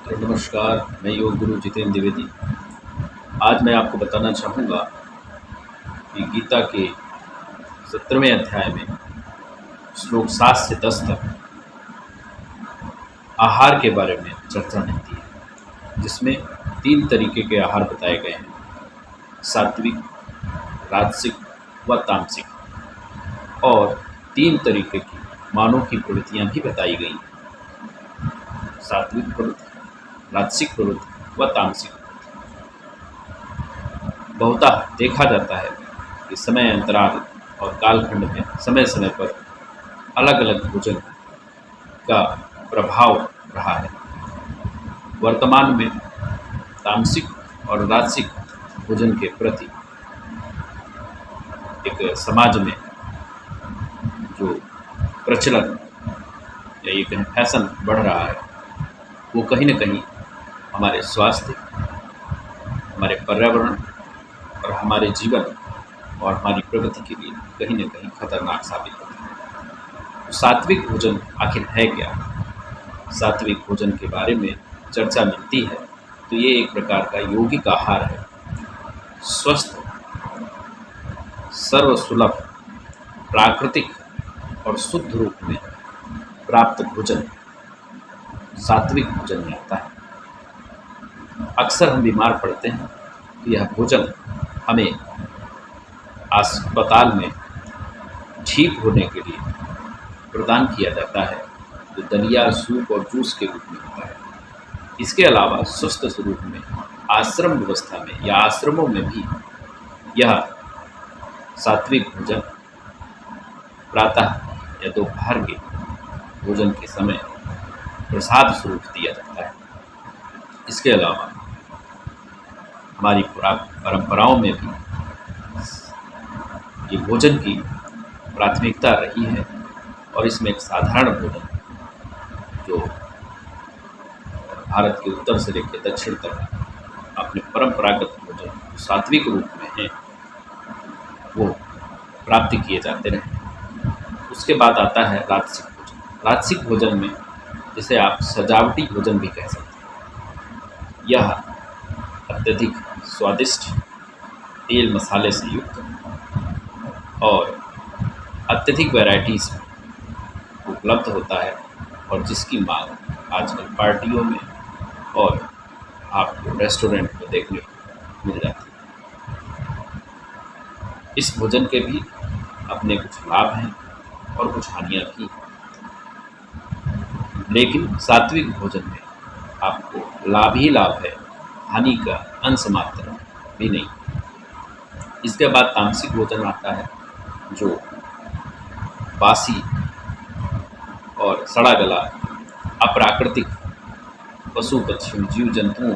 तो नमस्कार, मैं योग गुरु जितेंद्र द्विवेदी। आज मैं आपको बताना चाहूँगा कि गीता के 17वें अध्याय में श्लोक 7 से 10 तक आहार के बारे में चर्चा मिलती है, जिसमें 3 तरीके के आहार बताए गए हैं: सात्विक, राजसिक व तामसिक। और 3 तरीके की मानव की प्रवृत्तियाँ भी बताई गई हैं: सात्विक प्रवृत्ति, राजसिक प्रवृत्ति व तामसिक। बहुतः देखा जाता है कि समय अंतराल और कालखंड में समय समय पर अलग अलग भोजन का प्रभाव रहा है। वर्तमान में तामसिक और राजसिक भोजन के प्रति एक समाज में जो प्रचलन या ये कहें फैशन बढ़ रहा है, वो कहीं न कहीं हमारे स्वास्थ्य, हमारे पर्यावरण और हमारे जीवन और हमारी प्रगति के लिए कहीं न कहीं खतरनाक साबित होता है। तो सात्विक भोजन आखिर है क्या? सात्विक भोजन के बारे में चर्चा मिलती है तो ये एक प्रकार का यौगिक आहार है। स्वस्थ, सर्वसुलभ, प्राकृतिक और शुद्ध रूप में प्राप्त भोजन सात्विक भोजन में आता है। अक्सर हम बीमार पड़ते हैं तो यह भोजन हमें अस्पताल में ठीक होने के लिए प्रदान किया जाता है, जो दलिया, सूप और जूस के रूप में होता है। इसके अलावा स्वस्थ स्वरूप में आश्रम व्यवस्था में या आश्रमों में भी यह सात्विक भोजन प्रातः या दोपहर के भोजन के समय प्रसाद स्वरूप दिया जाता है। इसके अलावा हमारी परंपराओं में भी ये भोजन की प्राथमिकता रही है और इसमें एक साधारण भोजन जो भारत के उत्तर से लेकर दक्षिण तक अपने परंपरागत भोजन सात्विक रूप में हैं, वो प्राप्त किए जाते रहे। उसके बाद आता है राजसिक भोजन। राजसिक भोजन में जिसे आप सजावटी भोजन भी कह सकते हैं, यह अत्यधिक स्वादिष्ट, तेल मसाले से युक्त और अत्यधिक वैराइटीज़ उपलब्ध होता है और जिसकी मांग आजकल पार्टियों में और आपको रेस्टोरेंट में देखने को मिल जाती है। इस भोजन के भी अपने कुछ लाभ हैं और कुछ हानियाँ भी, लेकिन सात्विक भोजन में आपको लाभ ही लाभ है, हानि का अंश मात्र भी नहीं। इसके बाद तामसिक भोजन आता है, जो बासी और सड़ा गला, अप्राकृतिक पशु पक्षियों, जीव जंतुओं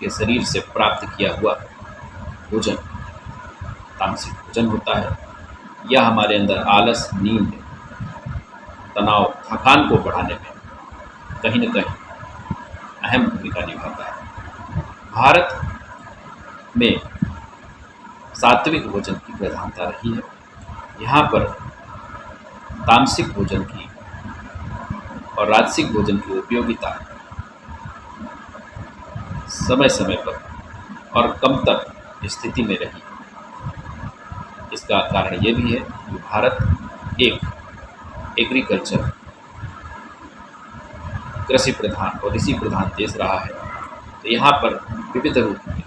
के शरीर से प्राप्त किया हुआ भोजन तामसिक भोजन होता है। यह हमारे अंदर आलस, नींद, तनाव, थकान को बढ़ाने में कहीं न कहीं अहम भूमिका निभाता है। भारत में सात्विक भोजन की प्रधानता रही है। यहाँ पर तामसिक भोजन की और राजसिक भोजन की उपयोगिता समय समय पर और कम तक स्थिति में रही। इसका कारण ये भी है कि भारत एक एग्रीकल्चर, कृषि प्रधान और कृषि प्रधान देश रहा है। तो यहाँ पर विविध रूप में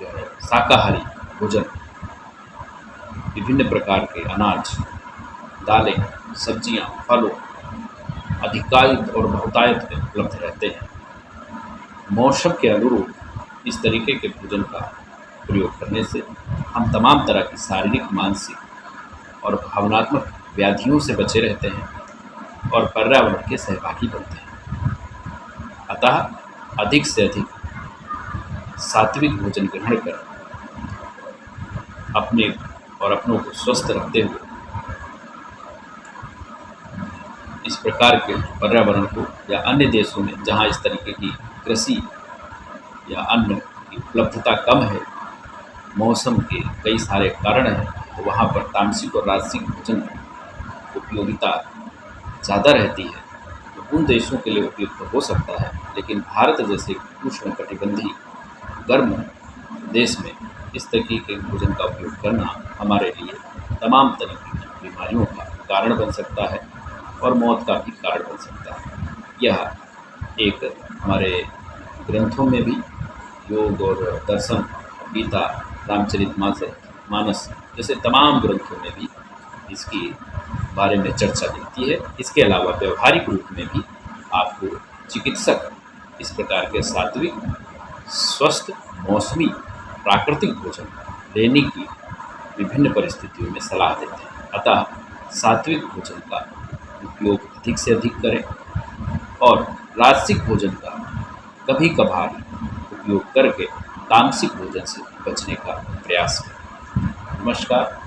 जो है शाकाहारी भोजन, विभिन्न प्रकार के अनाज, दालें, सब्जियां, फलों अधिकांश और बहुतायत में उपलब्ध रहते हैं। मौसम के अनुरूप इस तरीके के भोजन का प्रयोग करने से हम तमाम तरह की शारीरिक, मानसिक और भावनात्मक व्याधियों से बचे रहते हैं और पर्यावरण के सहभागी बनते हैं। अतः अधिक से अधिक सात्विक भोजन ग्रहण कर अपने और अपनों को स्वस्थ रखते हुए इस प्रकार के पर्यावरण को, या अन्य देशों में जहाँ इस तरीके की कृषि या अन्न की उपलब्धता कम है, मौसम के कई सारे कारण हैं, तो वहाँ पर तामसिक और राजसिक भोजन की उपयोगिता ज़्यादा रहती है। तो उन देशों के लिए उपयुक्त हो सकता है, लेकिन भारत जैसे उष्णकटिबंधीय गर्म देश में इस तरीके के भोजन का उपयोग करना हमारे लिए तमाम तरीके की बीमारियों का कारण बन सकता है और मौत का भी कारण बन सकता है। यह एक हमारे ग्रंथों में भी, योग और दर्शन, गीता, रामचरितमानस जैसे तमाम ग्रंथों में भी इसकी बारे में चर्चा मिलती है। इसके अलावा व्यवहारिक रूप में भी आपको चिकित्सक इस प्रकार के सात्विक, स्वस्थ, मौसमी, प्राकृतिक भोजन लेने की विभिन्न परिस्थितियों में सलाह देते हैं। अतः सात्विक भोजन का उपयोग अधिक से अधिक करें और राजसिक भोजन का कभी कभार उपयोग करके तामसिक भोजन से बचने का प्रयास करें। नमस्कार।